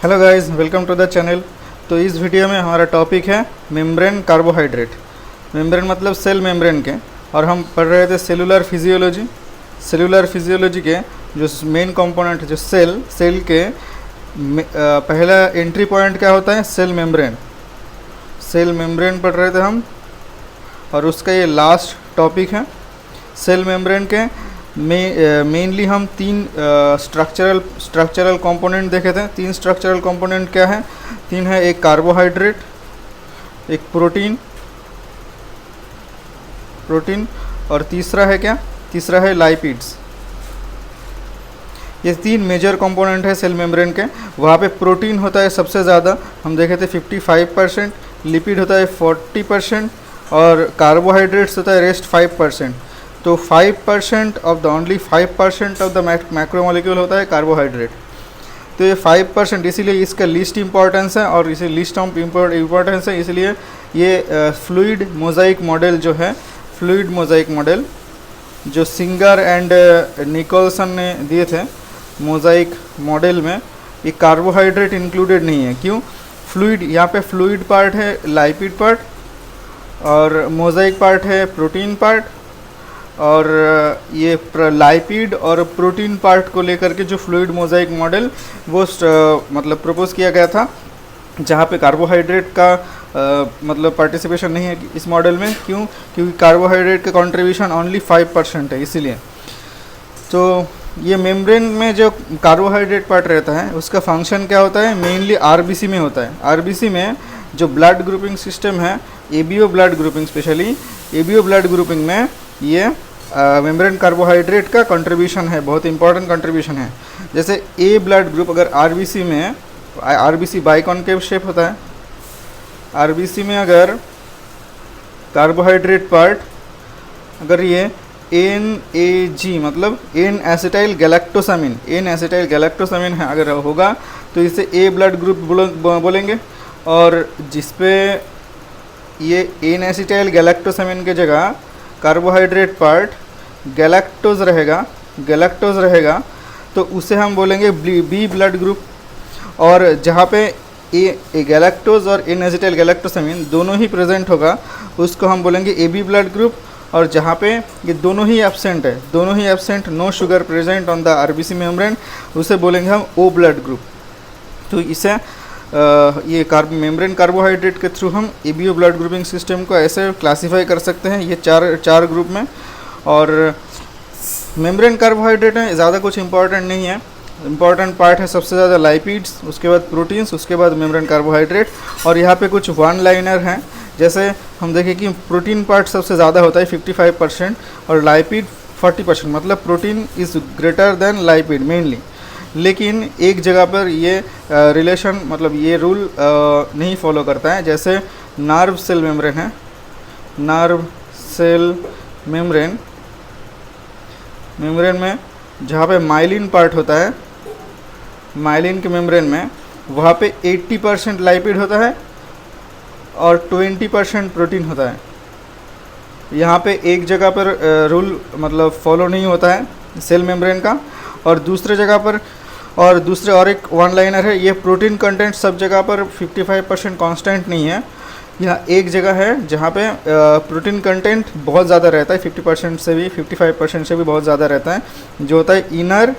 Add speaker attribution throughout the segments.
Speaker 1: Hello guys, welcome to the channel. तो इस video में हमारा टॉपिक है मेम्ब्रेन कार्बोहाइड्रेट। मेम्ब्रेन मतलब सेल मेम्ब्रेन के, और हम पढ़ रहे थे सेलुलर फिजियोलॉजी। सेलुलर फिजियोलॉजी के जो मेन कंपोनेंट जो सेल के पहला एंट्री पॉइंट क्या होता है? Cell membrane. सेल मेम्ब्रेन पढ़ रहे थे हम, और उसका ये लास्ट टॉपिक है। सेल मेम्ब्रेन के मेनली हम तीन स्ट्रक्चरल कंपोनेंट देखे थे। तीन स्ट्रक्चरल कंपोनेंट क्या है? तीन है, एक कार्बोहाइड्रेट, एक प्रोटीन और तीसरा है क्या? तीसरा है लाइपिड्स। ये तीन मेजर कंपोनेंट है सेल मेम्ब्रेन के। वहाँ पे प्रोटीन होता है सबसे ज़्यादा, हम देखे थे 55%, लिपिड होता है 40% और कार्बोहाइड्रेट्स होता है रेस्ट 5%। तो 5% of the only 5% of the macromolecule होता है कार्बोहाइड्रेट। तो ये 5%, इसीलिए इसका लीस्ट इंपॉर्टेंस है, और इसे लीस्ट ऑफ इम्पोर्टेंस है। इसलिए ये फ्लूइड मोज़ाइक मॉडल जो है, फ्लूइड मोज़ाइक मॉडल जो सिंगर एंड निकोलसन ने दिए थे, मोज़ाइक मॉडल में ये कार्बोहाइड्रेट इंक्लूडेड नहीं है। क्यों? फ्लूइड, यहाँ पे फ्लूइड पार्ट है लाइपिड पार्ट, और मोज़ाइक पार्ट है प्रोटीन पार्ट। और ये लाइपिड और प्रोटीन पार्ट को लेकर के जो फ्लूइड मोज़ाइक मॉडल वो मतलब प्रपोज किया गया था, जहाँ पे कार्बोहाइड्रेट का मतलब पार्टिसिपेशन नहीं है इस मॉडल में। क्यों? क्योंकि कार्बोहाइड्रेट का कंट्रीब्यूशन ओनली 5% है, इसीलिए। तो ये मेम्ब्रेन में जो कार्बोहाइड्रेट पार्ट रहता है उसका फंक्शन क्या होता है? मेनली आरबीसी में होता है। आरबीसी में जो ब्लड ग्रुपिंग सिस्टम है, ABO blood grouping, specially ABO blood grouping में ये मेम्ब्रेन कार्बोहाइड्रेट का कंट्रीब्यूशन है, बहुत इंपॉर्टेंट कंट्रीब्यूशन है। जैसे ए ब्लड ग्रुप अगर आरबीसी में, आरबीसी बाइकॉन्केव शेप होता है, आरबीसी में अगर कार्बोहाइड्रेट पार्ट अगर ये NAG मतलब एन एसिटाइल गैलेक्टोसामिन है अगर होगा, तो इसे ए ब्लड ग्रुप बोलेंगे। और जिसपे ये एन एसिटाइल गैलेक्टोसामिन के जगह कार्बोहाइड्रेट पार्ट गैलेक्टोज रहेगा, तो उसे हम बोलेंगे बी ब्लड ग्रुप। और जहाँ पे ए गैलेक्टोज और एन एसिटाइल गैलेक्टोसामिन दोनों ही प्रेजेंट होगा, उसको हम बोलेंगे AB ब्लड ग्रुप। और जहाँ पे ये दोनों ही absent, no sugar present on the RBC membrane, उसे बोलेंगे हम O ब्लड ग्रुप। तो इसे ये मेम्ब्रेन कार्बोहाइड्रेट के थ्रू हम एबीओ ब्लड ग्रुपिंग सिस्टम को ऐसे क्लासीफाई कर सकते हैं, ये चार ग्रुप में। और मेम्ब्रेन कार्बोहाइड्रेट में ज़्यादा कुछ इंपॉर्टेंट नहीं है। इंपॉर्टेंट पार्ट है सबसे ज़्यादा लाइपिड्स, उसके बाद प्रोटीन्स, उसके बाद मेम्ब्रेन कार्बोहाइड्रेट। और यहाँ पे कुछ वन लाइनर हैं, जैसे हम देखें कि प्रोटीन पार्ट सबसे ज़्यादा होता है 55% और लाइपिड 40%, मतलब protein is greater than lipid mainly. लेकिन एक जगह पर ये रिलेशन मतलब ये रूल नहीं फॉलो करता है। जैसे नर्व सेल मेम्ब्रेन है, नर्व सेल मेम्ब्रेन में जहाँ पे माइलिन पार्ट होता है, माइलिन के मेम्ब्रेन में वहाँ पे 80% लाइपिड होता है और 20% प्रोटीन होता है। यहाँ पे एक जगह पर रूल मतलब फॉलो नहीं होता है सेल मेम्ब्रेन का, और दूसरे जगह पर और एक वन लाइनर है, ये प्रोटीन कंटेंट सब जगह पर 55% कांस्टेंट नहीं है। यहाँ एक जगह है जहाँ पे प्रोटीन कंटेंट बहुत ज़्यादा रहता है, 50% से भी 55% से भी बहुत ज़्यादा रहता है, जो होता है इनर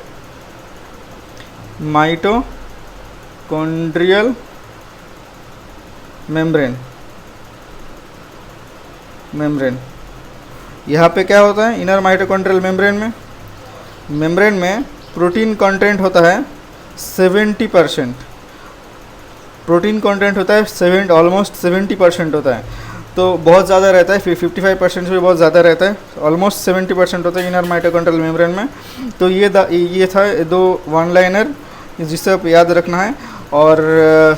Speaker 1: माइटोकॉन्ड्रियल मेम्ब्रेन। यहाँ पे क्या होता है? इनर माइटोकॉन्ड्रियल मेम्ब्रेन में प्रोटीन कंटेंट होता है 70%, प्रोटीन कंटेंट होता है ऑलमोस्ट 70% होता है। तो बहुत ज़्यादा रहता है, 55% से भी बहुत ज़्यादा रहता है, ऑलमोस्ट 70% होता है इनर माइटोकॉन्ड्रियल मेम्ब्रेन में। तो ये था दो वन लाइनर जिससे आप याद रखना है। और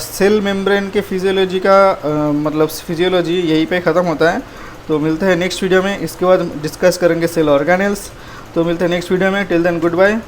Speaker 1: सेल मेम्ब्रेन के फिजियोलॉजी का मतलब फिजियोलॉजी यहीं पे ख़त्म होता है। तो मिलते हैं नेक्स्ट वीडियो में, इसके बाद डिस्कस करेंगे सेल ऑर्गेनेल्स। तो मिलते हैं नेक्स्ट वीडियो में, टिल देन गुड बाय।